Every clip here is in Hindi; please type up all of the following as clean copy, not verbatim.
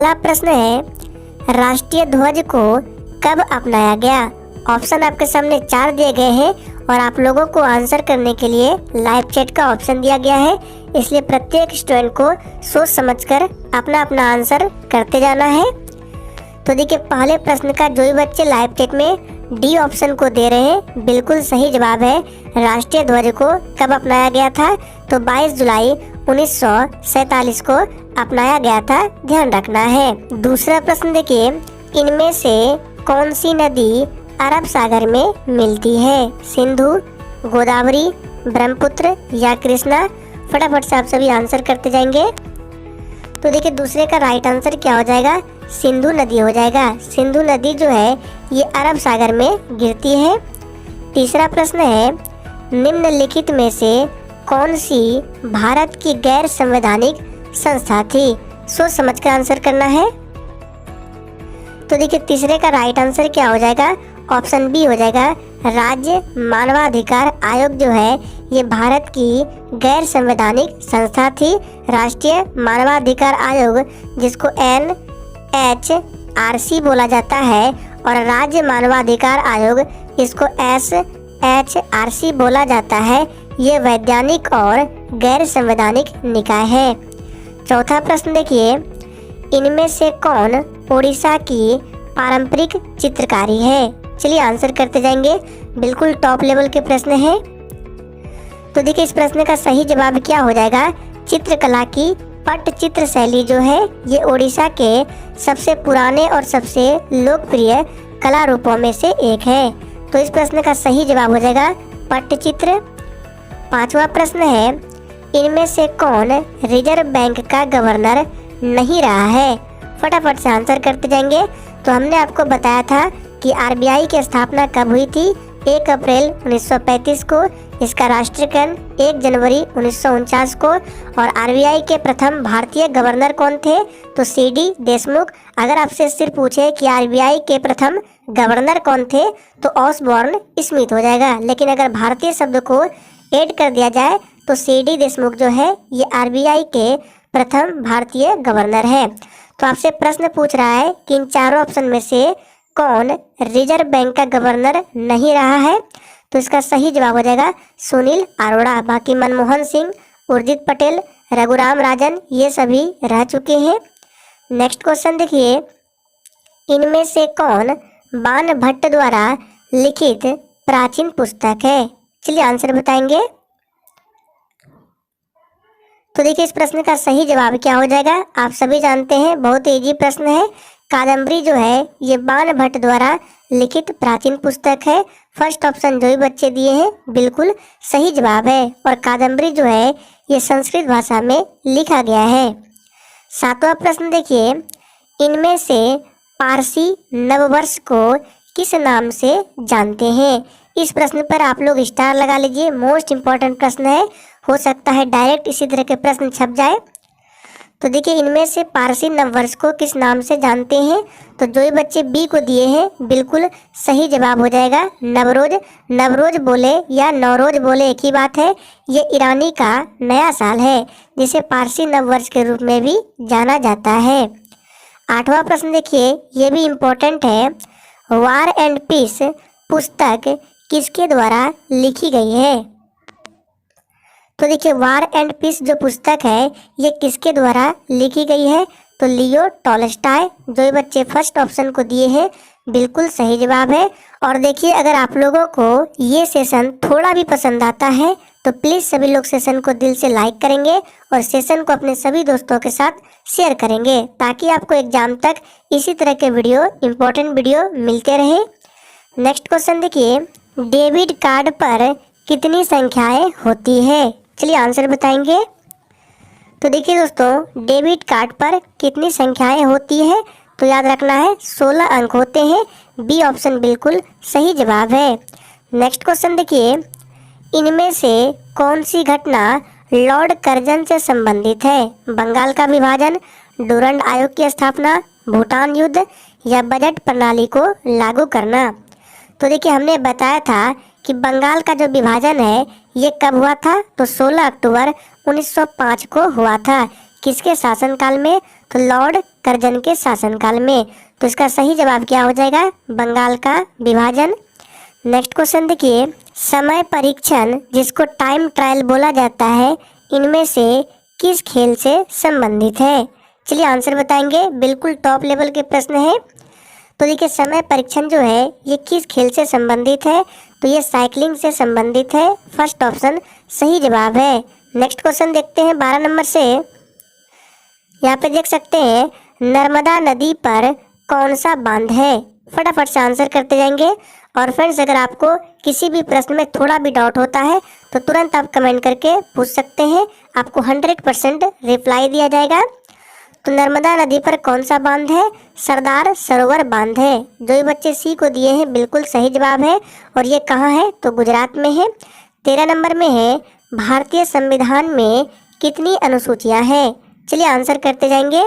अगला प्रश्न है, राष्ट्रीय ध्वज को कब अपनाया गया? ऑप्शन आपके सामने 4 दिए गए हैं और आप लोगों को आंसर करने के लिए लाइव चैट का ऑप्शन दिया गया है, इसलिए प्रत्येक स्टूडेंट को सोच समझकर अपना अपना आंसर करते जाना है। तो देखिए, पहले प्रश्न का जो भी बच्चे लाइव चैट में डी ऑप्शन को दे रहे हैं, बिल्कुल सही जवाब है। राष्ट्रीय ध्वज को कब अपनाया गया था? तो 22 जुलाई 1947 को अपनाया गया था, ध्यान रखना है। दूसरा प्रश्न देखिए, इनमें से कौन सी नदी अरब सागर में मिलती है? सिंधु, गोदावरी, ब्रह्मपुत्र या कृष्णा? फटाफट से आप सभी आंसर करते जाएंगे। तो देखिए, दूसरे का राइट आंसर क्या हो जाएगा? सिंधु नदी हो जाएगा। सिंधु नदी जो है ये अरब सागर में गिरती है। तीसरा प्रश्न है, निम्नलिखित में से कौन सी भारत की गैर संवैधानिक संस्था थी? सोच समझकर आंसर करना है। तो देखिए, तीसरे का राइट आंसर क्या हो जाएगा? ऑप्शन बी हो जाएगा। राज्य मानवाधिकार आयोग जो है ये भारत की गैर संवैधानिक संस्था थी। राष्ट्रीय मानवाधिकार आयोग, जिसको NHRC बोला जाता है, और राज्य मानवाधिकार आयोग, इसको SHRC बोला जाता है, ये वैधानिक और गैर संवैधानिक निकाय है। चौथा प्रश्न देखिए, इनमें से कौन उड़ीसा की पारंपरिक चित्रकारी है? चलिए आंसर करते जाएंगे, बिल्कुल टॉप लेवल के प्रश्न हैं। तो देखिए, इस प्रश्न का सही जवाब क्या हो जाएगा? चित्रकला की पट्टचित्र शैली जो है ये उड़ीसा के सबसे पुराने और सबसे लोकप्रिय कला रूपों में से एक है। तो इस प्रश्न का सही जवाब हो जाएगा पट्टचित्र। पांचवा प्रश्न है, इनमें से कौन रिजर्व बैंक का गवर्नर नहीं रहा है? फटाफट से आंसर करते जाएंगे। तो हमने आपको बताया था कि RBI की स्थापना कब हुई थी? 1 अप्रैल 1935 को। इसका राष्ट्रीयकरण 1 जनवरी 1949 को। और RBI के प्रथम भारतीय गवर्नर कौन थे? तो CD देशमुख। अगर आपसे सिर्फ पूछे कि RBI के प्रथम गवर्नर कौन थे, तो ऑसबॉर्न स्मिथ हो जाएगा। लेकिन अगर भारतीय शब्द को ऐड कर दिया जाए तो CD देशमुख जो है ये RBI के प्रथम भारतीय गवर्नर है। तो आपसे प्रश्न पूछ रहा है कि इन चारों ऑप्शन में से कौन रिजर्व बैंक का गवर्नर नहीं रहा है? तो इसका सही जवाब हो जाएगा सुनील अरोड़ा। बाकी मनमोहन सिंह, उर्जित पटेल, रघुराम राजन ये सभी रह चुके हैं। नेक्स्ट क्वेश्चन देखिए, इनमें से कौन बाणभट्ट द्वारा लिखित प्राचीन पुस्तक है? चलिए आंसर बताएंगे। तो देखिए, इस प्रश्न का सही जवाब क्या हो जाएगा? आप सभी जानते हैं, बहुत इजी प्रश्न है। कादम्बरी जो है ये बाणभट्ट द्वारा लिखित प्राचीन पुस्तक है। फर्स्ट ऑप्शन जो भी बच्चे दिए हैं बिल्कुल सही जवाब है। और कादम्बरी जो है ये संस्कृत भाषा में लिखा गया है। सातवां प्रश्न देखिए, इनमें से पारसी नववर्ष को किस नाम से जानते हैं? इस प्रश्न पर आप लोग स्टार लगा लीजिए, मोस्ट इम्पॉर्टेंट प्रश्न है। हो सकता है डायरेक्ट इसी तरह के प्रश्न छप जाए। तो देखिए, इनमें से पारसी नववर्ष को किस नाम से जानते हैं? तो जो भी बच्चे बी को दिए हैं बिल्कुल सही जवाब हो जाएगा नवरोज। नवरोज बोले या नौरोज बोले एक ही बात है। ये ईरानी का नया साल है, जिसे पारसी नववर्ष के रूप में भी जाना जाता है। आठवां प्रश्न देखिए, ये भी इम्पोर्टेंट है। वार एंड पीस पुस्तक किसके द्वारा लिखी गई है? तो देखिए, वार एंड पीस जो पुस्तक है ये किसके द्वारा लिखी गई है? तो लियो टॉलस्टॉय। जो भी बच्चे फर्स्ट ऑप्शन को दिए हैं बिल्कुल सही जवाब है। और देखिए, अगर आप लोगों को ये सेशन थोड़ा भी पसंद आता है तो प्लीज़ सभी लोग सेशन को दिल से लाइक करेंगे और सेशन को अपने सभी दोस्तों के साथ शेयर करेंगे, ताकि आपको एग्जाम तक इसी तरह के वीडियो, इम्पोर्टेंट वीडियो मिलते रहे। नेक्स्ट क्वेश्चन देखिए, डेबिट कार्ड पर कितनी संख्याएं होती है? चलिए आंसर बताएंगे। तो देखिए दोस्तों, डेबिट कार्ड पर कितनी संख्याएं होती है? तो याद रखना है 16 अंक होते हैं। बी ऑप्शन बिल्कुल सही जवाब है। नेक्स्ट क्वेश्चन देखिए, इनमें से कौन सी घटना लॉर्ड कर्जन से संबंधित है? बंगाल का विभाजन, डूरंड आयोग की स्थापना, भूटान युद्ध या बजट प्रणाली को लागू करना? तो देखिए, हमने बताया था कि बंगाल का जो विभाजन है ये कब हुआ था? तो 16 अक्टूबर 1905 को हुआ था। किसके शासनकाल में? तो लॉर्ड कर्जन के शासनकाल में। तो इसका सही जवाब क्या हो जाएगा? बंगाल का विभाजन। नेक्स्ट क्वेश्चन देखिए, समय परीक्षण जिसको टाइम ट्रायल बोला जाता है, इनमें से किस खेल से संबंधित है? चलिए आंसर बताएंगे, बिल्कुल टॉप लेवल के प्रश्न है। तो देखिए समय परीक्षण जो है ये किस खेल से संबंधित है? तो ये साइकिलिंग से संबंधित है। फर्स्ट ऑप्शन सही जवाब है। नेक्स्ट क्वेश्चन देखते हैं 12 नंबर से। यहाँ पे देख सकते हैं नर्मदा नदी पर कौन सा बांध है? फटाफट से आंसर करते जाएंगे। और फ्रेंड्स अगर आपको किसी भी प्रश्न में थोड़ा भी डाउट होता है तो तुरंत आप कमेंट करके पूछ सकते हैं, आपको 100% रिप्लाई दिया जाएगा। तो नर्मदा नदी पर कौन सा बांध है? सरदार सरोवर बांध है। जो ये बच्चे सी को दिए हैं बिल्कुल सही जवाब है। और ये कहाँ है? तो गुजरात में है। 13 नंबर में है भारतीय संविधान में कितनी अनुसूचियां हैं? चलिए आंसर करते जाएंगे।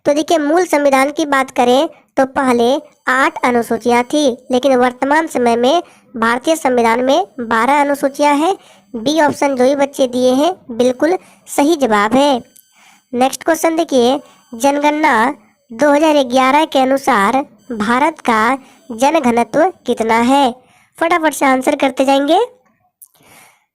तो देखिए मूल संविधान की बात करें तो पहले 8 अनुसूचियां थी, लेकिन वर्तमान समय में भारतीय संविधान में 12 अनुसूचियां हैं। बी ऑप्शन जो ही बच्चे दिए हैं बिल्कुल सही जवाब है। नेक्स्ट क्वेश्चन देखिए, जनगणना 2011 के अनुसार भारत का जनघनत्व कितना है? फटाफट से आंसर करते जाएंगे।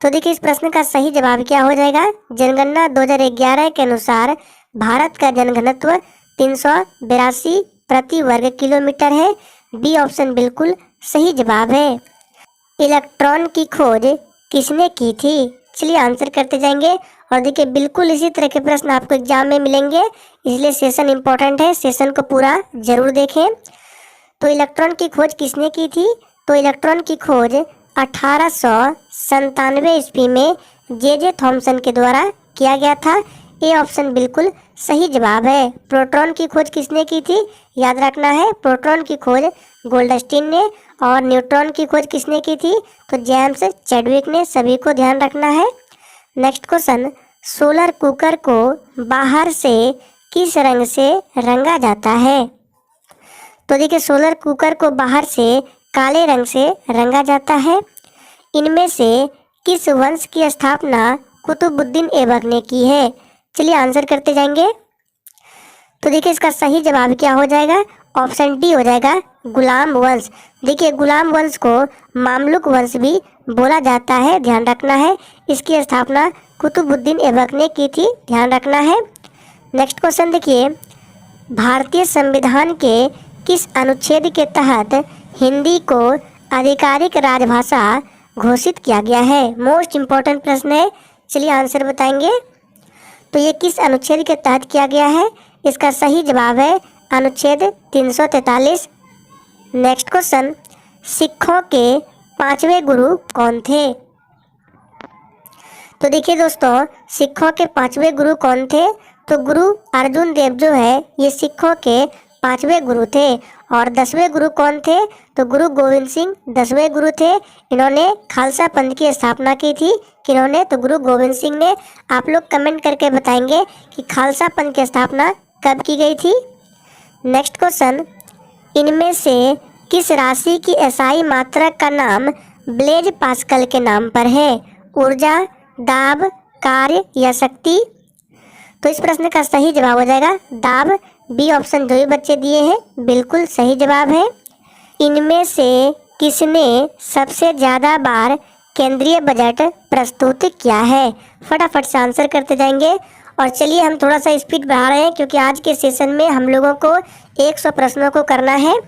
तो देखिए इस प्रश्न का सही जवाब क्या हो जाएगा? जनगणना 2011 के अनुसार भारत का जनघनत्व 382 प्रति वर्ग किलोमीटर है। बी ऑप्शन बिल्कुल सही जवाब है। इलेक्ट्रॉन की खोज किसने की थी? चलिए आंसर करते जाएंगे। और देखिए बिल्कुल इसी तरह के प्रश्न आपको एग्जाम में मिलेंगे, इसलिए सेशन इंपॉर्टेंट है, सेशन को पूरा जरूर देखें। तो इलेक्ट्रॉन की खोज किसने की थी? तो इलेक्ट्रॉन की खोज 1897 ईस्वी में जे थॉमसन के द्वारा किया गया था। ए ऑप्शन बिल्कुल सही जवाब है। प्रोटॉन की खोज किसने की थी? याद रखना है प्रोटॉन की खोज गोल्डस्टीन ने। और न्यूट्रॉन की खोज किसने की थी? तो जेम्स चैडविक ने। सभी को ध्यान रखना है। नेक्स्ट क्वेश्चन, सोलर कुकर को बाहर से किस रंग से रंगा जाता है? तो देखिए सोलर कुकर को बाहर से काले रंग से रंगा जाता है। इनमें से किस वंश की स्थापना कुतुबुद्दीन ऐबक ने की है? चलिए आंसर करते जाएंगे। तो देखिए इसका सही जवाब क्या हो जाएगा? ऑप्शन डी हो जाएगा, गुलाम वंश। देखिए गुलाम वंश को मामलुक वंश भी बोला जाता है, ध्यान रखना है। इसकी स्थापना कुतुबुद्दीन ऐबक ने की थी, ध्यान रखना है। नेक्स्ट क्वेश्चन देखिए, भारतीय संविधान के किस अनुच्छेद के तहत हिंदी को आधिकारिक राजभाषा घोषित किया गया है? मोस्ट इम्पोर्टेंट प्रश्न है, चलिए आंसर बताएंगे। तो ये किस अनुच्छेद के तहत किया गया है? इसका सही जवाब है अनुच्छेद 343। नेक्स्ट क्वेश्चन, सिखों के 5वें गुरु कौन थे? तो देखिए दोस्तों सिखों के 5वें गुरु कौन थे? तो गुरु अर्जुन देव जो है ये सिखों के 5वें गुरु थे। और 10वें गुरु कौन थे? तो गुरु गोविंद सिंह 10वें गुरु थे। इन्होंने खालसा पंथ की स्थापना की थी। किन्होंने? तो गुरु गोविंद सिंह ने। आप लोग कमेंट करके बताएंगे कि खालसा पंथ की स्थापना कब की गई थी। नेक्स्ट क्वेश्चन, इनमें से किस राशि की एसआई मात्रक का नाम ब्लेज पास्कल के नाम पर है? ऊर्जा, दाब, कार्य या शक्ति? तो इस प्रश्न का सही जवाब हो जाएगा दाब। बी ऑप्शन जो भी बच्चे दिए हैं बिल्कुल सही जवाब है। इनमें से किसने सबसे ज़्यादा बार केंद्रीय बजट प्रस्तुत किया है? फटाफट से आंसर करते जाएंगे। और चलिए हम थोड़ा सा स्पीड बढ़ा रहे हैं क्योंकि आज के सेशन में हम लोगों को 100 प्रश्नों को करना है।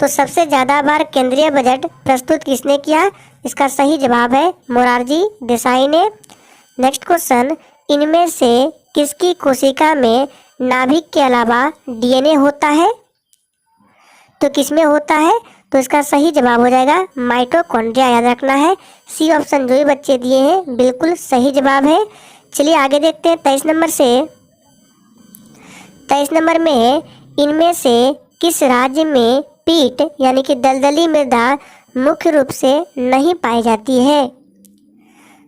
तो सबसे ज़्यादा बार केंद्रीय बजट प्रस्तुत किसने किया? इसका सही जवाब है मोरारजी देसाई ने। नेक्स्ट क्वेश्चन, इनमें से किसकी कोशिका में नाभिक के अलावा डीएनए होता है? तो किसमें होता है? तो इसका सही जवाब हो जाएगा माइटोकॉन्ड्रिया, याद रखना है। सी ऑप्शन जो भी बच्चे दिए हैं बिल्कुल सही जवाब है। चलिए आगे देखते हैं 23 नंबर से। 23 नंबर में है, इनमें से किस राज्य में पीट यानी कि दलदली मृदा मुख्य रूप से नहीं पाई जाती है?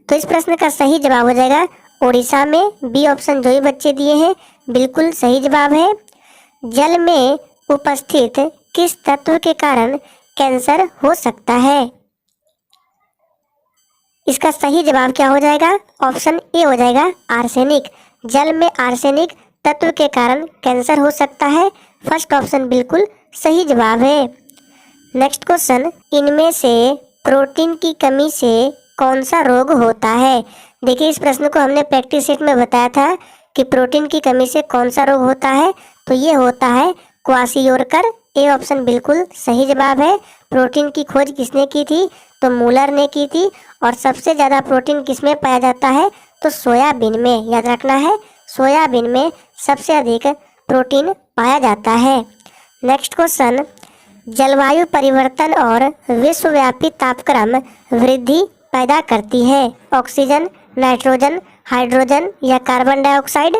तो इस प्रश्न का सही जवाब हो जाएगा उड़ीसा में। बी ऑप्शन जो भी बच्चे दिए हैं बिल्कुल सही जवाब है। जल में उपस्थित किस तत्व के कारण कैंसर हो सकता है? इसका सही जवाब क्या हो जाएगा? ऑप्शन ए हो जाएगा आर्सेनिक। जल में आर्सेनिक तत्व के कारण कैंसर हो सकता है? फर्स्ट ऑप्शन बिल्कुल सही जवाब है। नेक्स्ट क्वेश्चन, इनमें से प्रोटीन की कमी से कौन सा रोग होता है? देखिए इस प्रश्न को हमने प्रैक्टिस सेट में बताया था कि प्रोटीन की कमी से कौन सा रोग होता है, तो ये होता है क्वाशियोरकर। ए ऑप्शन बिल्कुल सही जवाब है। प्रोटीन की खोज किसने की थी? तो मूलर ने की थी। और सबसे ज़्यादा प्रोटीन किसमें पाया जाता है? तो सोयाबीन में। याद रखना है, सोयाबीन में सबसे अधिक प्रोटीन पाया जाता है। नेक्स्ट क्वेश्चन, जलवायु परिवर्तन और विश्वव्यापी तापक्रम वृद्धि पैदा करती है? ऑक्सीजन, नाइट्रोजन, हाइड्रोजन या कार्बन डाइऑक्साइड?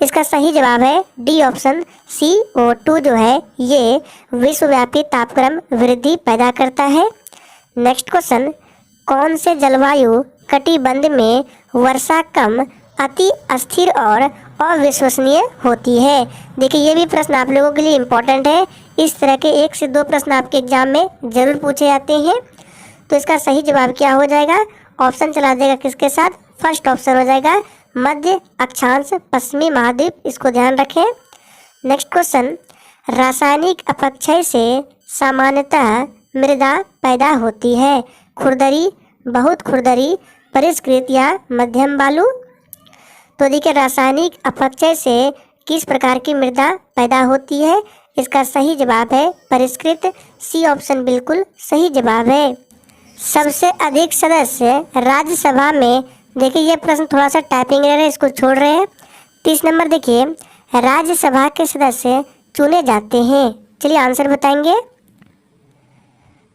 इसका सही जवाब है डी ऑप्शन CO2 जो है ये विश्वव्यापी तापक्रम वृद्धि पैदा करता है। नेक्स्ट क्वेश्चन, कौन से जलवायु कटिबंध में वर्षा कम, अति अस्थिर और अविश्वसनीय होती है? देखिए ये भी प्रश्न आप लोगों के लिए इम्पोर्टेंट है। इस तरह के 1 से 2 प्रश्न आपके एग्जाम में जरूर पूछे जाते हैं। तो इसका सही जवाब क्या हो जाएगा? ऑप्शन चला देगा किसके साथ? फर्स्ट ऑप्शन हो जाएगा मध्य अक्षांश पश्चिमी महाद्वीप, इसको ध्यान रखें। नेक्स्ट क्वेश्चन, रासायनिक अपक्षय से सामान्यतः मृदा पैदा होती है? खुरदरी, बहुत खुरदरी, परिष्कृत या मध्यम बालू? तो देखिए रासायनिक अपक्षय से किस प्रकार की मृदा पैदा होती है? इसका सही जवाब है परिष्कृत। सी ऑप्शन बिल्कुल सही जवाब है। सबसे अधिक सदस्य राज्यसभा में, देखिए ये प्रश्न थोड़ा सा टाइपिंग एरर है, इसको छोड़ रहे हैं। 30 नंबर देखिए, राज्यसभा के सदस्य चुने जाते हैं। चलिए आंसर बताएंगे।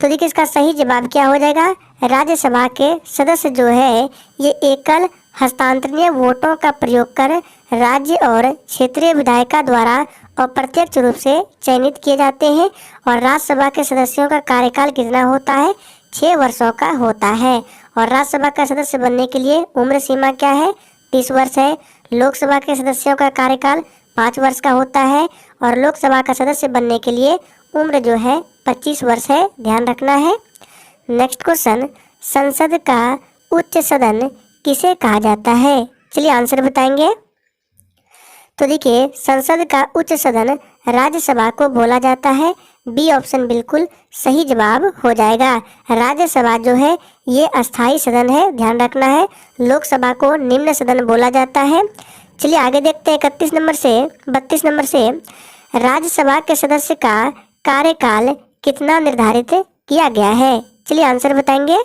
तो देखिए इसका सही जवाब क्या हो जाएगा? राज्यसभा के सदस्य जो है ये एकल हस्तांतरणीय वोटों का प्रयोग कर राज्य और क्षेत्रीय विधायिका द्वारा अप्रत्यक्ष रूप से चयनित किए जाते हैं। और राज्यसभा के सदस्यों का कार्यकाल कितना होता है? 6 वर्षों का होता है। और राज्यसभा का सदस्य बनने के लिए उम्र सीमा क्या है? 30 वर्ष है। लोकसभा के सदस्यों का कार्यकाल 5 वर्ष का होता है। और लोकसभा का सदस्य बनने के लिए उम्र जो है 25 वर्ष है, ध्यान रखना है। नेक्स्ट क्वेश्चन, संसद का उच्च सदन किसे कहा जाता है? चलिए आंसर बताएंगे। तो देखिए संसद का उच्च सदन राज्यसभा को बोला जाता है। बी ऑप्शन बिल्कुल सही जवाब हो जाएगा। राज्यसभा जो है ये अस्थाई सदन है, ध्यान रखना है। लोकसभा को निम्न सदन बोला जाता है। चलिए आगे देखते हैं 31 नंबर से 32 नंबर से, राज्यसभा के सदस्य का कार्यकाल कितना निर्धारित किया गया है? चलिए आंसर बताएंगे।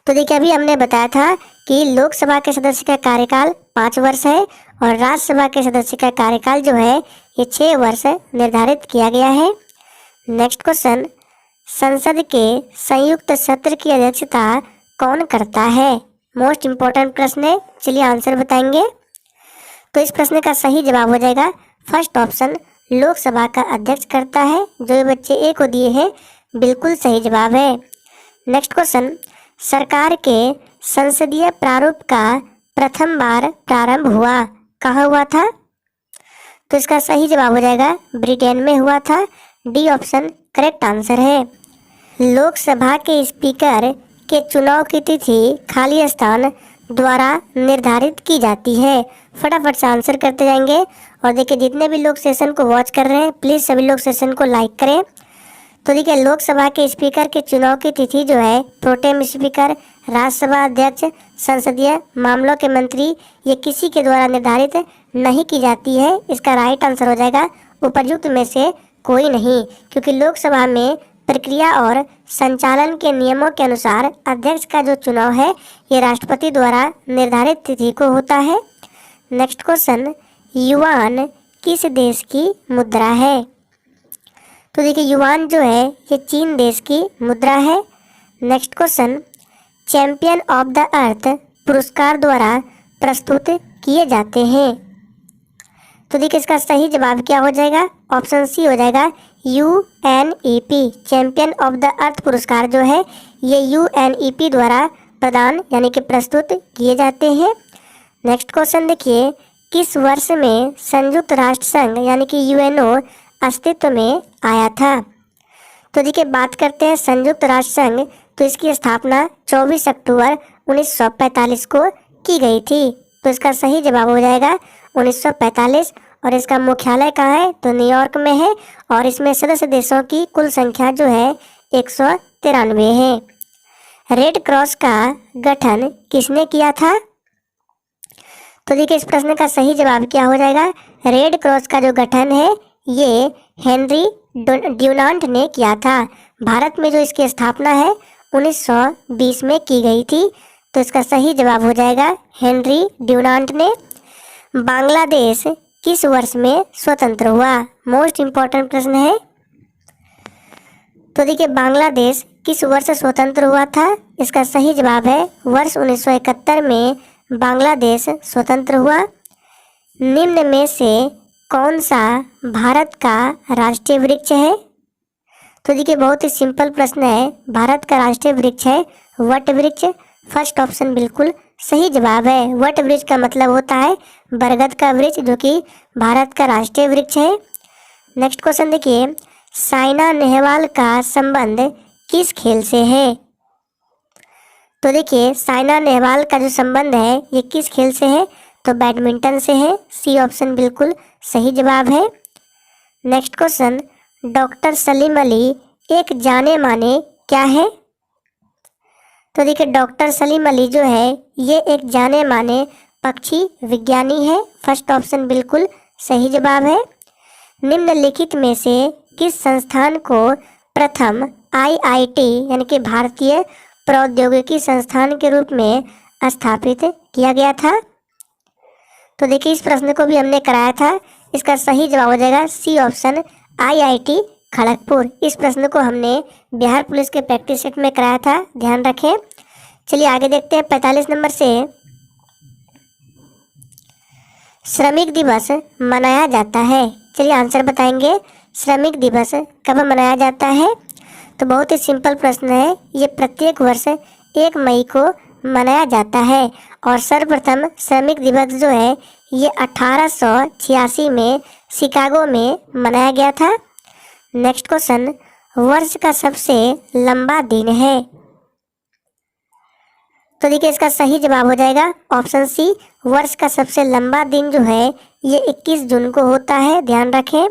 तो देखिए अभी हमने बताया था कि लोकसभा के सदस्य का कार्यकाल 5 वर्ष है और राज्यसभा के सदस्य का कार्यकाल जो है ये 6 वर्ष निर्धारित किया गया है। नेक्स्ट क्वेश्चन, संसद के संयुक्त सत्र की अध्यक्षता कौन करता है? मोस्ट इम्पोर्टेंट प्रश्न है, चलिए आंसर बताएंगे। तो इस प्रश्न का सही जवाब हो जाएगा फर्स्ट ऑप्शन, लोकसभा का अध्यक्ष करता है। जो ये बच्चे ए को दिए हैं बिल्कुल सही जवाब है। नेक्स्ट क्वेश्चन, सरकार के संसदीय प्रारूप का प्रथम बार प्रारंभ हुआ कहाँ हुआ था? तो इसका सही जवाब हो जाएगा ब्रिटेन में हुआ था। डी ऑप्शन करेक्ट आंसर है। लोकसभा के स्पीकर के चुनाव की तिथि खाली स्थान द्वारा निर्धारित की जाती है। फटाफट से आंसर करते जाएंगे। और देखिए जितने भी लोग सेशन को वॉच कर रहे हैं प्लीज़ सभी लोग सेशन को लाइक करें। तो देखिए लोकसभा के स्पीकर के चुनाव की तिथि जो है प्रोटेम स्पीकर, राज्यसभा अध्यक्ष, संसदीय मामलों के मंत्री, ये किसी के द्वारा निर्धारित नहीं की जाती है। इसका राइट आंसर हो जाएगा उपयुक्त में से कोई नहीं, क्योंकि लोकसभा में प्रक्रिया और संचालन के नियमों के अनुसार अध्यक्ष का जो चुनाव है ये राष्ट्रपति द्वारा निर्धारित तिथि को होता है। नेक्स्ट क्वेश्चन, युआन किस देश की मुद्रा है? तो देखिए युआन जो है ये चीन देश की मुद्रा है। Next question, champion of the earth पुरस्कार द्वारा प्रस्तुत किए जाते हैं। तो देखिए इसका सही जवाब क्या हो जाएगा? ऑप्शन सी हो जाएगा UNEP। Champion of the earth पुरस्कार जो है ये UNEP द्वारा प्रदान यानी कि प्रस्तुत किए जाते हैं। नेक्स्ट क्वेश्चन देखिए, किस वर्ष में संयुक्त राष्ट्र संघ यानी कि UNO अस्तित्व में आया था? तो देखिए बात करते हैं संयुक्त राष्ट्र संघ, तो इसकी स्थापना 24 अक्टूबर 1945 को की गई थी। तो इसका सही जवाब हो जाएगा 1945 और इसका मुख्यालय कहाँ है? तो न्यूयॉर्क में है और इसमें सदस्य देशों की कुल संख्या जो है 193 है। रेड क्रॉस का गठन किसने किया था? तो देखिए इस प्रश्न का सही जवाब क्या हो जाएगा? रेड क्रॉस का जो गठन है ये हेनरी ड्यूनांट ने किया था। भारत में जो इसकी स्थापना है 1920 में की गई थी। तो इसका सही जवाब हो जाएगा हेनरी ड्यूनांट ने। बांग्लादेश किस वर्ष में स्वतंत्र हुआ? मोस्ट इम्पोर्टेंट प्रश्न है। तो देखिए बांग्लादेश किस वर्ष स्वतंत्र हुआ था? इसका सही जवाब है वर्ष 1971 में बांग्लादेश स्वतंत्र हुआ। निम्न में से कौन सा भारत का राष्ट्रीय वृक्ष है? तो देखिए बहुत ही सिंपल प्रश्न है। भारत का राष्ट्रीय वृक्ष है वट वृक्ष। फर्स्ट ऑप्शन बिल्कुल सही जवाब है। वट वृक्ष का मतलब होता है बरगद का वृक्ष, जो कि भारत का राष्ट्रीय वृक्ष है। नेक्स्ट क्वेश्चन देखिए, साइना नेहवाल का संबंध किस खेल से है? तो देखिए साइना नेहवाल का जो संबंध है ये किस खेल से है? तो बैडमिंटन से है। सी ऑप्शन बिल्कुल सही जवाब है। Next question, doctor Salim Ali एक जाने माने क्या है? तो देखिए डॉक्टर सलीम अली जो है ये एक जाने माने पक्षी विज्ञानी है। फर्स्ट ऑप्शन बिल्कुल सही जवाब है। निम्नलिखित में से किस संस्थान को प्रथम आईआईटी यानी कि भारतीय प्रौद्योगिकी संस्थान के रूप में स्थापित किया गया था? तो देखिए इस प्रश्न को भी हमने कराया था। इसका सही जवाब हो जाएगा सी ऑप्शन आईआईटी खड़गपुर। इस प्रश्न को हमने बिहार पुलिस के प्रैक्टिस सेट में कराया था, ध्यान रखें। चलिए आगे देखते हैं 45 नंबर से, श्रमिक दिवस मनाया जाता है। चलिए आंसर बताएंगे, श्रमिक दिवस कब मनाया जाता है? तो बहुत ही सिंपल प्रश्न है। ये प्रत्येक वर्ष 1 मई को मनाया जाता है और सर्वप्रथम श्रमिक दिवस जो है ये 1886 में शिकागो में मनाया गया था। नेक्स्ट क्वेश्चन, वर्ष का सबसे लंबा दिन है? तो देखिए इसका सही जवाब हो जाएगा ऑप्शन सी, वर्ष का सबसे लंबा दिन जो है ये 21 जून को होता है, ध्यान रखें।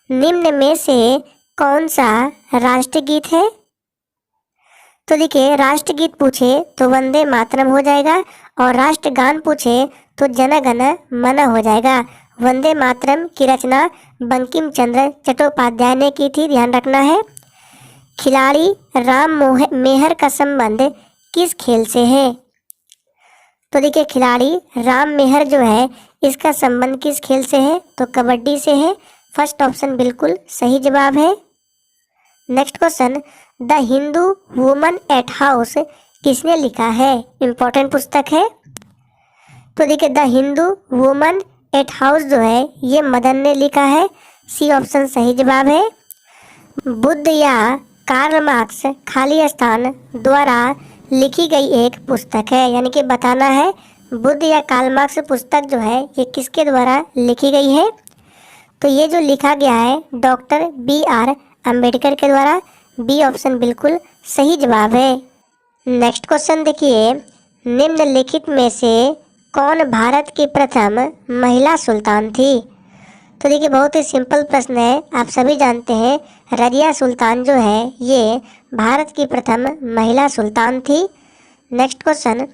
निम्न में से कौन सा राष्ट्रगीत है? तो देखिए राष्ट्रगीत पूछे तो वंदे मातरम हो जाएगा और राष्ट्रगान पूछे तो जन गण मन हो जाएगा। वंदे मातरम की रचना बंकिम चंद्र चट्टोपाध्याय ने की थी, ध्यान रखना है। खिलाड़ी राम मेहर का संबंध किस खेल से है? तो देखिए खिलाड़ी राम मेहर जो है इसका संबंध किस खेल से है? तो कबड्डी से है। फर्स्ट ऑप्शन बिल्कुल सही जवाब है। Next question, the Hindu woman at house किसने लिखा है? इम्पोर्टेंट पुस्तक है। तो देखिए the Hindu woman at house जो है ये मदन ने लिखा है। सी ऑप्शन सही जवाब है। बुद्ध या कार्ल मार्क्स खाली स्थान द्वारा लिखी गई एक पुस्तक है, यानी कि बताना है बुद्ध या कार्ल मार्क्स पुस्तक जो है ये किसके द्वारा लिखी गई है? तो ये जो लिखा गया है डॉक्टर BR अम्बेडकर के द्वारा। बी ऑप्शन बिल्कुल सही जवाब है। नेक्स्ट क्वेश्चन देखिए, निम्नलिखित में से कौन भारत की प्रथम महिला सुल्तान थी? तो देखिए बहुत ही सिंपल प्रश्न है, आप सभी जानते हैं रजिया सुल्तान जो है ये भारत की प्रथम महिला सुल्तान थी। नेक्स्ट क्वेश्चन,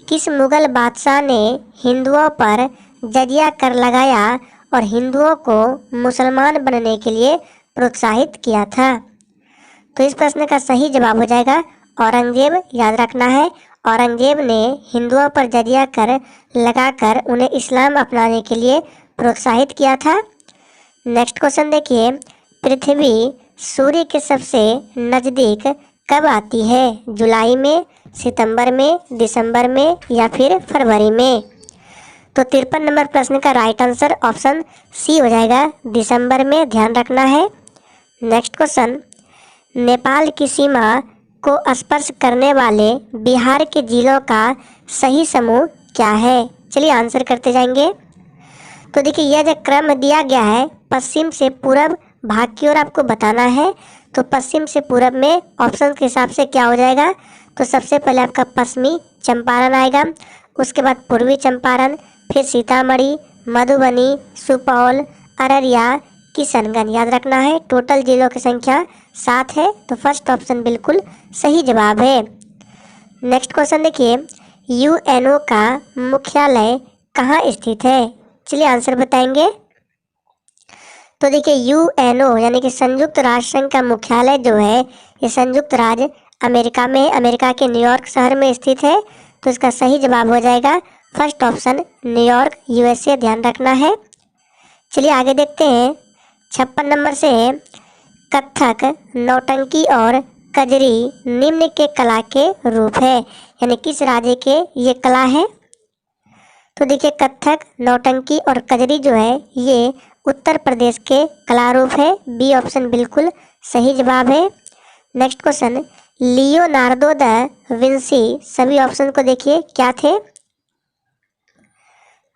किस मुगल बादशाह ने हिंदुओं पर जजिया कर लगाया और हिंदुओं को मुसलमान बनने के लिए प्रोत्साहित किया था? तो इस प्रश्न का सही जवाब हो जाएगा औरंगजेब, याद रखना है। औरंगजेब ने हिंदुओं पर जजिया कर लगाकर उन्हें इस्लाम अपनाने के लिए प्रोत्साहित किया था। नेक्स्ट क्वेश्चन देखिए, पृथ्वी सूर्य के सबसे नज़दीक कब आती है? जुलाई में, सितंबर में, दिसंबर में या फिर फरवरी में? तो 53 नंबर प्रश्न का राइट आंसर ऑप्शन सी हो जाएगा, दिसंबर में, ध्यान रखना है। नेक्स्ट क्वेश्चन, नेपाल की सीमा को स्पर्श करने वाले बिहार के जिलों का सही समूह क्या है? चलिए आंसर करते जाएंगे। तो देखिए यह जो क्रम दिया गया है पश्चिम से पूरब भाग की ओर आपको बताना है। तो पश्चिम से पूरब में ऑप्शन के हिसाब से क्या हो जाएगा? तो सबसे पहले आपका पश्चिमी चंपारण आएगा, उसके बाद पूर्वी चंपारण, फिर सीतामढ़ी, मधुबनी, सुपौल, अररिया, किशनगंज। याद रखना है, टोटल जिलों की संख्या 7 है, तो फर्स्ट ऑप्शन बिल्कुल सही जवाब है। नेक्स्ट क्वेश्चन देखिए, यूएनओ का मुख्यालय कहाँ स्थित है? चलिए आंसर बताएंगे। तो देखिए यूएनओ यानी कि संयुक्त राष्ट्र संघ का मुख्यालय जो है ये संयुक्त राज्य अमेरिका में, अमेरिका के न्यूयॉर्क शहर में स्थित है। तो इसका सही जवाब हो जाएगा फर्स्ट ऑप्शन न्यूयॉर्क, यूएसए। ध्यान रखना है। चलिए आगे देखते हैं। 56 नंबर से कथक, नौटंकी और कजरी निम्न के कला के रूप है, यानी किस राज्य के ये कला है? तो देखिए कथक, नौटंकी और कजरी जो है ये उत्तर प्रदेश के कला रूप है। बी ऑप्शन बिल्कुल सही जवाब है। Next question, Leonardo da Vinci, सभी ऑप्शन को देखिए क्या थे?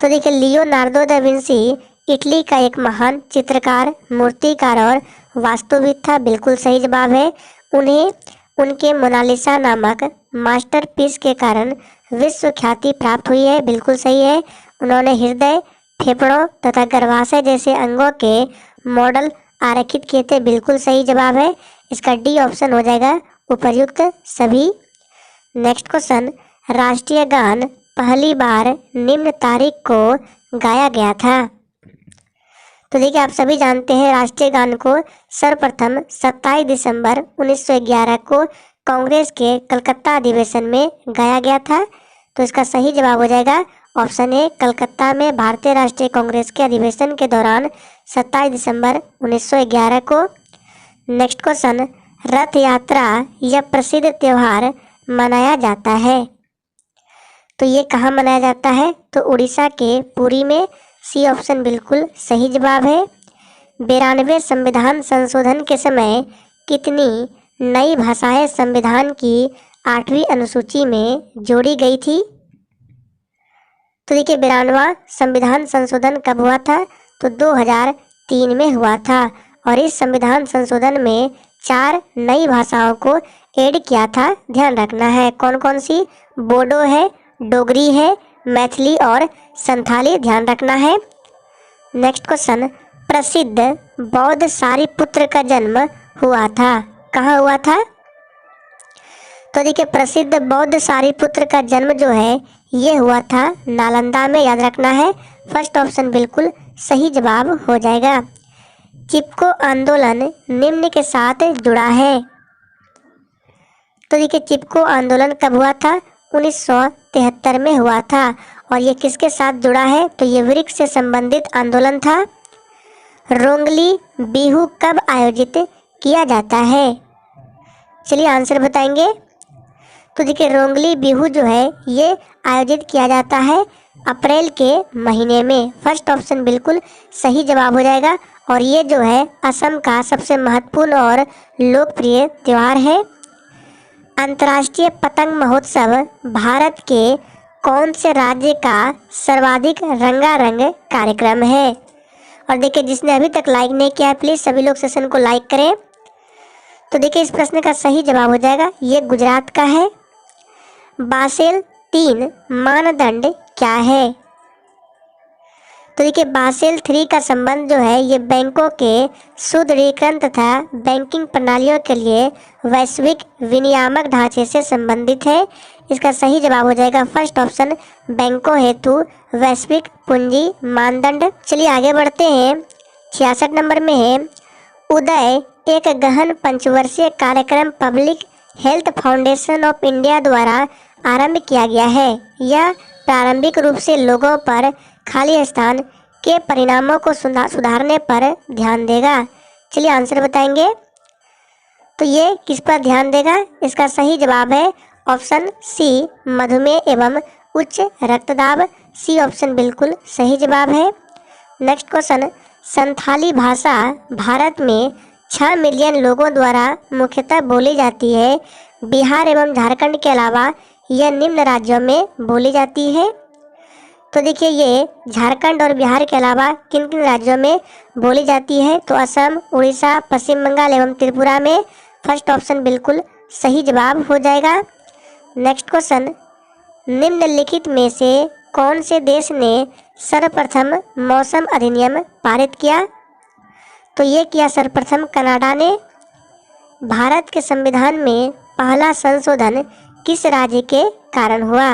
तो देखिए लियोनार्डो द विंसी इटली का एक महान चित्रकार, मूर्तिकार और वास्तुविद था। बिल्कुल सही जवाब है। उन्हें उनके मोनालिसा नामक मास्टरपीस के कारण विश्व ख्याति प्राप्त हुई है। बिल्कुल सही है। उन्होंने हृदय, फेफड़ों तथा गर्भाशय जैसे अंगों के मॉडल आरेखित किए थे। बिल्कुल सही जवाब है। इसका डी ऑप्शन हो जाएगा उपर्युक्त सभी। नेक्स्ट क्वेश्चन, राष्ट्रीय गान पहली बार निम्न तारीख को गाया गया था? तो देखिए आप सभी जानते हैं राष्ट्रीय गान को सर्वप्रथम 27 दिसंबर 1911 को कांग्रेस के कलकत्ता अधिवेशन में गाया गया था। तो इसका सही जवाब हो जाएगा ऑप्शन ए, कलकत्ता में भारतीय राष्ट्रीय कांग्रेस के अधिवेशन के दौरान 27 दिसंबर 1911 को। नेक्स्ट क्वेश्चन, रथ यात्रा यह प्रसिद्ध त्यौहार मनाया जाता है, तो ये कहाँ मनाया जाता है? तो उड़ीसा के पुरी में। सी ऑप्शन बिल्कुल सही जवाब है। 92 संविधान संशोधन के समय कितनी नई भाषाएं संविधान की 8वीं अनुसूची में जोड़ी गई थी? तो देखिए 92वां संविधान संशोधन कब हुआ था? तो 2003 में हुआ था। और इस संविधान संशोधन में 4 नई भाषाओं को ऐड किया था। ध्यान रखना है कौन कौन सी? बोडो है, डोगरी है, मैथिली और संथाली। ध्यान रखना है। नेक्स्ट क्वेश्चन, प्रसिद्ध बौद्ध सारिपुत्र का जन्म हुआ था, कहाँ हुआ था? तो देखिए प्रसिद्ध बौद्ध सारिपुत्र का जन्म जो है ये हुआ था नालंदा में। याद रखना है। फर्स्ट ऑप्शन बिल्कुल सही जवाब हो जाएगा। चिपको आंदोलन निम्न के साथ जुड़ा है। तो देखिए चिपको आंदोलन कब हुआ था? 1973 में हुआ था। और ये किसके साथ जुड़ा है? तो ये वृक्ष से संबंधित आंदोलन था। रोंगली बिहू कब आयोजित किया जाता है? चलिए आंसर बताएंगे। तो देखिए रोंगली बिहू जो है ये आयोजित किया जाता है अप्रैल के महीने में। फर्स्ट ऑप्शन बिल्कुल सही जवाब हो जाएगा। और ये जो है असम का सबसे महत्वपूर्ण और लोकप्रिय त्यौहार है। अंतर्राष्ट्रीय पतंग महोत्सव भारत के कौन से राज्य का सर्वाधिक रंगारंग कार्यक्रम है? और देखिए जिसने अभी तक लाइक नहीं किया है प्लीज़ सभी लोग सेशन को लाइक करें। तो देखिए इस प्रश्न का सही जवाब हो जाएगा ये गुजरात का है। बासेल 3 मानदंड क्या है? तो देखिए बासेल 3 का संबंध जो है ये बैंकों के सुदृढ़ीकरण तथा बैंकिंग प्रणालियों के लिए वैश्विक विनियामक ढांचे से संबंधित है। इसका सही जवाब हो जाएगा फर्स्ट ऑप्शन बैंकों हेतु वैश्विक पूंजी मानदंड। चलिए आगे बढ़ते हैं। 66 नंबर में है उदय एक गहन पंचवर्षीय कार्यक्रम public health foundation of India द्वारा आरंभ किया गया है। यह प्रारंभिक रूप से लोगों पर खाली स्थान के परिणामों को सुधारने पर ध्यान देगा। चलिए आंसर बताएंगे। तो ये किस पर ध्यान देगा? इसका सही जवाब है ऑप्शन सी मधुमेह एवं उच्च रक्तदाब। सी ऑप्शन बिल्कुल सही जवाब है। नेक्स्ट क्वेश्चन, संथाली भाषा भारत में 6 मिलियन लोगों द्वारा मुख्यतः बोली जाती है। बिहार एवं झारखंड के अलावा यह निम्न राज्यों में बोली जाती है। तो देखिए ये झारखंड और बिहार के अलावा किन किन राज्यों में बोली जाती है? तो असम, उड़ीसा, पश्चिम बंगाल एवं त्रिपुरा में। फर्स्ट ऑप्शन बिल्कुल सही जवाब हो जाएगा। नेक्स्ट क्वेश्चन, निम्नलिखित में से कौन से देश ने सर्वप्रथम मौसम अधिनियम पारित किया? तो ये किया सर्वप्रथम कनाडा ने। भारत के संविधान में पहला संशोधन किस राज्य के कारण हुआ?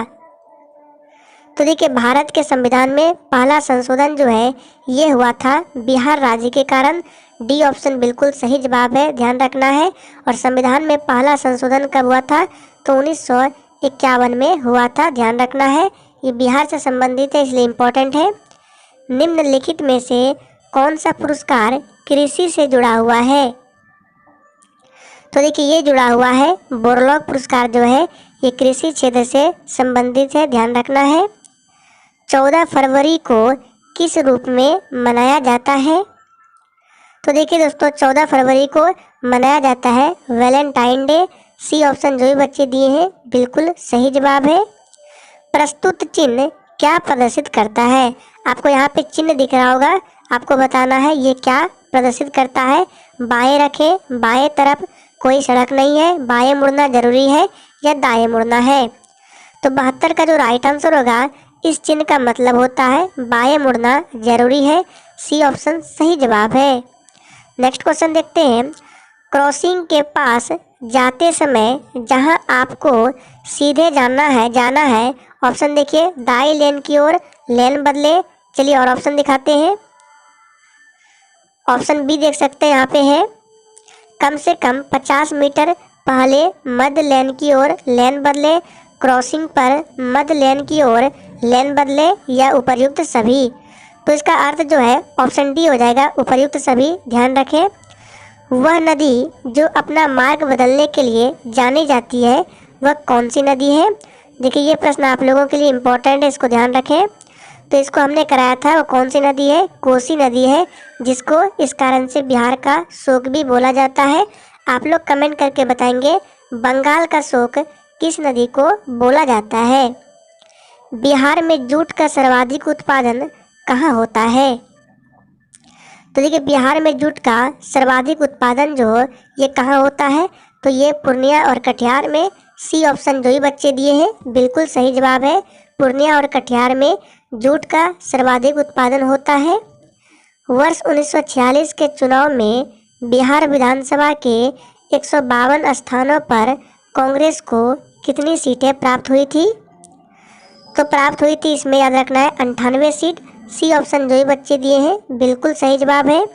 तो देखिए, भारत के संविधान में पहला संशोधन जो है ये हुआ था बिहार राज्य के कारण। डी ऑप्शन बिल्कुल सही जवाब है, ध्यान रखना है। और संविधान में पहला संशोधन कब हुआ था? तो 1951 में हुआ था, ध्यान रखना है। ये बिहार से संबंधित है इसलिए इम्पोर्टेंट है। निम्नलिखित में से कौन सा पुरस्कार कृषि से जुड़ा हुआ है? तो देखिए, ये जुड़ा हुआ है बोरलॉग पुरस्कार जो है ये कृषि क्षेत्र से संबंधित है, ध्यान रखना है। 14 फरवरी को किस रूप में मनाया जाता है? तो देखिए दोस्तों, 14 फरवरी को मनाया जाता है वैलेंटाइन डे। सी ऑप्शन जो भी बच्चे दिए हैं बिल्कुल सही जवाब है। प्रस्तुत चिन्ह क्या प्रदर्शित करता है? आपको यहाँ पे चिन्ह दिख रहा होगा, आपको बताना है ये क्या प्रदर्शित करता है। बाएं रखें, बाएं तरफ कोई सड़क नहीं है, बाएं मुड़ना जरूरी है या दाएं मुड़ना है? तो 72 का जो राइट आंसर होगा इस चिन्ह का मतलब होता है बाएं मुड़ना जरूरी है। सी ऑप्शन सही जवाब है। नेक्स्ट क्वेश्चन देखते हैं। क्रॉसिंग के पास जाते समय जहां आपको सीधे जाना है ऑप्शन देखिए, दाएं लेन की ओर लेन बदले। चलिए और ऑप्शन दिखाते हैं। ऑप्शन बी देख सकते हैं यहाँ पे है, कम से कम 50 मीटर पहले मध्य लेन की ओर लेन बदले, क्रॉसिंग पर मध्य लेन की ओर लेन बदले या उपर्युक्त सभी। तो इसका अर्थ जो है ऑप्शन डी हो जाएगा, उपर्युक्त सभी। ध्यान रखें। वह नदी जो अपना मार्ग बदलने के लिए जानी जाती है वह कौन सी नदी है? देखिए, ये प्रश्न आप लोगों के लिए इम्पोर्टेंट है, इसको ध्यान रखें। तो इसको हमने कराया था, वो कौन सी नदी है? कोसी नदी है, जिसको इस कारण से बिहार का शोक भी बोला जाता है। आप लोग कमेंट करके बताएंगे बंगाल का शोक किस नदी को बोला जाता है? बिहार में जूट का सर्वाधिक उत्पादन कहाँ होता है? तो देखिए, बिहार में जूट का सर्वाधिक उत्पादन जो ये कहाँ होता है? तो ये पूर्णिया और कटिहार में। सी ऑप्शन जो ही बच्चे दिए हैं बिल्कुल सही जवाब है, पूर्णिया और कटिहार में जूट का सर्वाधिक उत्पादन होता है। वर्ष 1946 के चुनाव में बिहार विधानसभा के 152 स्थानों पर कांग्रेस को कितनी सीटें प्राप्त हुई थी? तो प्राप्त हुई थी, इसमें याद रखना है 98 सीट। सी ऑप्शन जो ही बच्चे दिए हैं बिल्कुल सही जवाब है।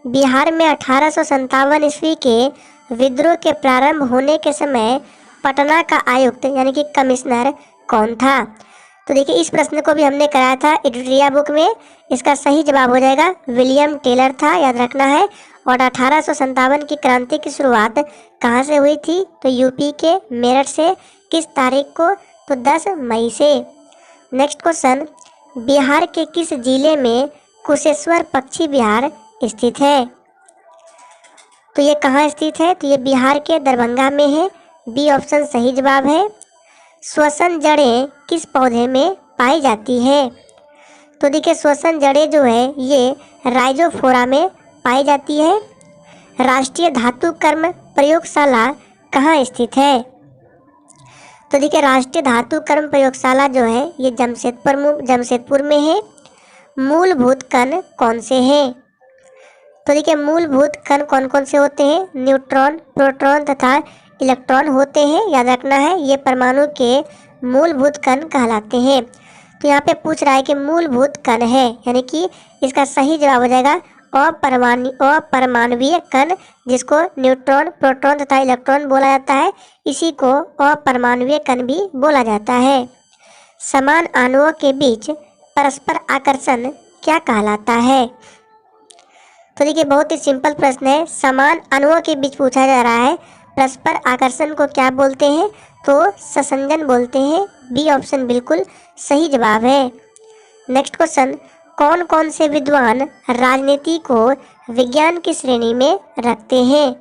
बिहार में 1857 ईस्वी के विद्रोह के प्रारंभ होने के समय पटना का आयुक्त यानी कि कमिश्नर कौन था? तो देखिए, इस प्रश्न को भी हमने कराया था एडिटोरिया बुक में। इसका सही जवाब हो जाएगा विलियम टेलर था, याद रखना है। और 1857 की क्रांति की शुरुआत कहाँ से हुई थी? तो यूपी के मेरठ से। किस तारीख को? तो 10 मई से। नेक्स्ट क्वेश्चन, बिहार के किस जिले में कुशेश्वर पक्षी विहार स्थित है? तो ये कहाँ स्थित है? तो ये बिहार के दरभंगा में है। बी ऑप्शन सही जवाब है। श्वसन जड़ें किस पौधे में पाई जाती है? तो देखिए, श्वसन जड़ें जो है ये राइजोफोरा में पाई जाती है। राष्ट्रीय धातु कर्म प्रयोगशाला कहाँ स्थित है? तो देखिए, राष्ट्रीय धातु कर्म प्रयोगशाला जो है ये जमशेदपुर में है। मूलभूत कण कौन से हैं? तो देखिए, मूलभूत कण कौन कौन से होते हैं? न्यूट्रॉन, प्रोटॉन तथा इलेक्ट्रॉन होते हैं, याद रखना है। ये परमाणु के मूलभूत कण कहलाते हैं। तो यहाँ पे पूछ रहा है कि मूलभूत कण है, यानी कि इसका सही जवाब हो जाएगा अपरमाणवीय कण, जिसको न्यूट्रॉन, प्रोटॉन तथा इलेक्ट्रॉन बोला जाता है। इसी को अपरमाणवीय कण भी बोला जाता है। समान अणुओं के बीच परस्पर आकर्षण क्या कहलाता है? तो देखिए, बहुत ही सिंपल प्रश्न है। समान अणुओं के बीच पूछा जा रहा है, परस्पर आकर्षण को क्या बोलते हैं? तो संसंजन बोलते हैं। बी ऑप्शन बिल्कुल सही जवाब है। नेक्स्ट क्वेश्चन, कौन कौन से विद्वान राजनीति को विज्ञान की श्रेणी में रखते हैं?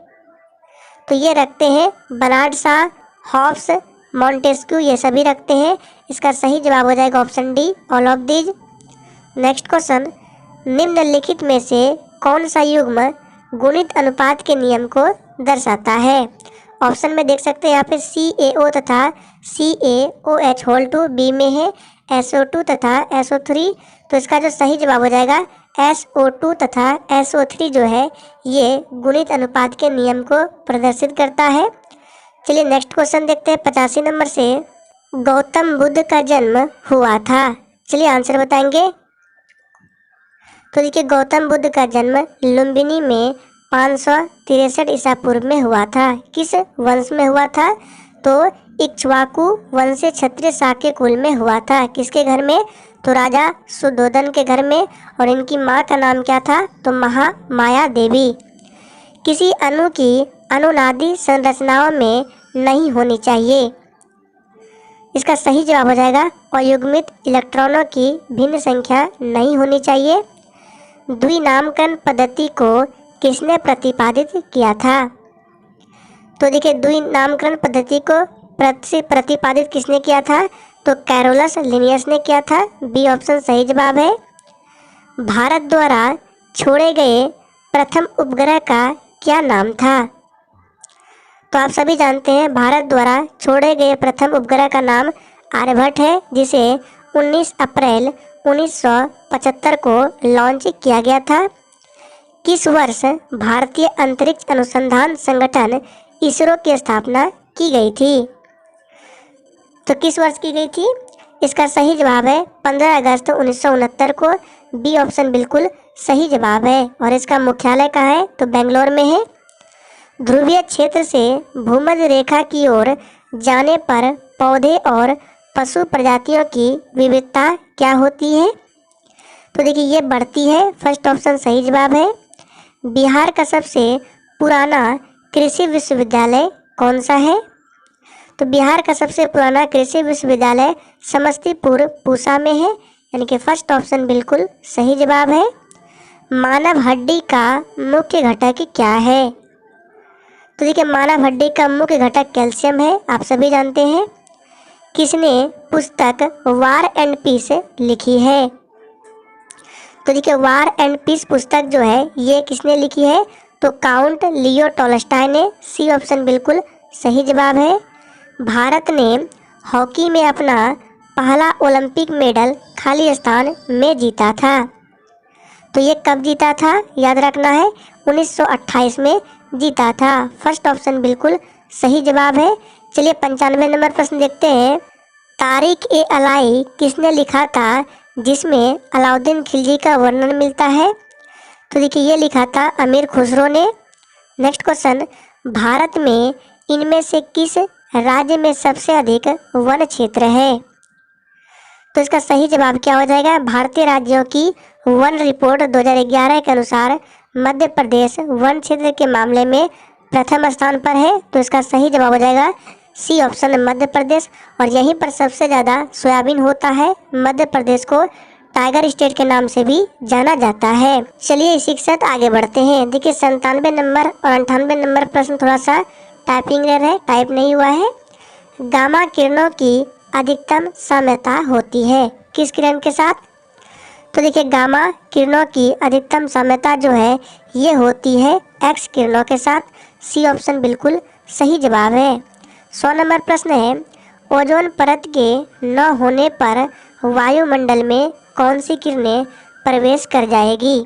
तो ये रखते हैं बर्नार्ड शॉ, हॉब्स, मॉन्टेस्क्यू, ये सभी रखते हैं। इसका सही जवाब हो जाएगा option D, all of these. Next question, निम्नलिखित में से कौन सा युग्म गुणित अनुपात के नियम को दर्शाता है? ऑप्शन में देख सकते हैं यहाँ पे CaO तथा CaOH होल 2 बी में है, SO2 तथा SO3। तो इसका जो सही जवाब हो जाएगा SO2 तथा SO3 जो है ये गुणित अनुपात के नियम को प्रदर्शित करता है। चलिए नेक्स्ट क्वेश्चन देखते हैं 85 नंबर से। गौतम बुद्ध का जन्म हुआ था, चलिए आंसर बताएंगे। तो देखिए गौतम बुद्ध का जन्म लुम्बिनी में 563 ईसा पूर्व में हुआ था। किस वंश में हुआ था? तो इक्ष्वाकु वंश से क्षत्रिय शाक्य कुल में हुआ था। किसके घर में? तो राजा सुद्धोधन के घर में। और इनकी माँ का नाम क्या था? तो महामाया देवी। किसी अणु की अनुनादी संरचनाओं में नहीं होनी चाहिए। इसका सही जवाब हो जाएगा अयुग्मित इलेक्ट्रॉनों की भिन्न संख्या नहीं होनी चाहिए। द्विनामकरण पद्धति को किसने प्रतिपादित किया था? तो देखिए द्विनामकरण पद्धति को प्रतिपादित किसने किया था? तो कैरोलस लिनियस ने किया था। बी ऑप्शन सही जवाब है। भारत द्वारा छोड़े गए प्रथम उपग्रह का क्या नाम था? तो आप सभी जानते हैं भारत द्वारा छोड़े गए प्रथम उपग्रह का नाम आर्यभट्ट है, जिसे 19 अप्रैल 1975 को लॉन्च किया गया था। किस वर्ष भारतीय अंतरिक्ष अनुसंधान संगठन इसरो की स्थापना की गई थी? तो किस वर्ष की गई थी? इसका सही जवाब है 15 अगस्त 1969 को। बी ऑप्शन बिल्कुल सही जवाब है। और इसका मुख्यालय कहाँ है? तो बेंगलोर में है। ध्रुवीय क्षेत्र से भूमध्य रेखा की ओर जाने पर पौधे और पशु प्रजातियों की विविधता क्या होती है? तो देखिए ये बढ़ती है। फर्स्ट ऑप्शन सही जवाब है। बिहार का सबसे पुराना कृषि विश्वविद्यालय कौन सा है? तो बिहार का सबसे पुराना कृषि विश्वविद्यालय समस्तीपुर पूसा में है, यानी कि फर्स्ट ऑप्शन बिल्कुल सही जवाब है। मानव हड्डी का मुख्य घटक क्या है? तो देखिए मानव हड्डी का मुख्य घटक कैल्शियम है, आप सभी जानते हैं। किसने पुस्तक वार एंड पीस लिखी है? तो देखिए वार एंड पीस पुस्तक जो है ये किसने लिखी है? तो काउंट लियो टॉलस्टॉय ने। सी ऑप्शन बिल्कुल सही जवाब है। भारत ने हॉकी में अपना पहला ओलंपिक मेडल खाली स्थान में जीता था। तो ये कब जीता था? याद रखना है 1928 में जीता था। फर्स्ट ऑप्शन बिल्कुल सही जवाब है। चलिए 95 नंबर प्रश्न देखते हैं। तारिक ए अलाई किसने लिखा था जिसमें अलाउद्दीन खिलजी का वर्णन मिलता है? तो देखिए ये लिखा था अमीर खुसरो ने। नेक्स्ट क्वेश्चन, भारत में इनमें से किस राज्य में सबसे अधिक वन क्षेत्र है? तो इसका सही जवाब क्या हो जाएगा? भारतीय राज्यों की वन रिपोर्ट 2011 के अनुसार मध्य प्रदेश वन क्षेत्र के मामले में प्रथम स्थान पर है। तो इसका सही जवाब हो जाएगा सी ऑप्शन मध्य प्रदेश। और यहीं पर सबसे ज़्यादा सोयाबीन होता है। मध्य प्रदेश को टाइगर स्टेट के नाम से भी जाना जाता है। चलिए इसी के साथ आगे बढ़ते हैं। देखिए 97 नंबर और 98 नंबर प्रश्न थोड़ा सा टाइपिंग एरर है, टाइप नहीं हुआ है। गामा किरणों की अधिकतम साम्यता होती है किस किरण के साथ? तो देखिए गामा किरणों की अधिकतम साम्यता जो है ये होती है एक्स किरणों के साथ। सी ऑप्शन बिल्कुल सही जवाब है। 100 नंबर प्रश्न है, ओजोन परत के न होने पर वायुमंडल में कौन सी किरणें प्रवेश कर जाएगी?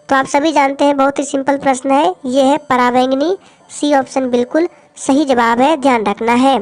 तो आप सभी जानते हैं, बहुत ही सिंपल प्रश्न है, ये है पराबैंगनी। सी ऑप्शन बिल्कुल सही जवाब है, ध्यान रखना है।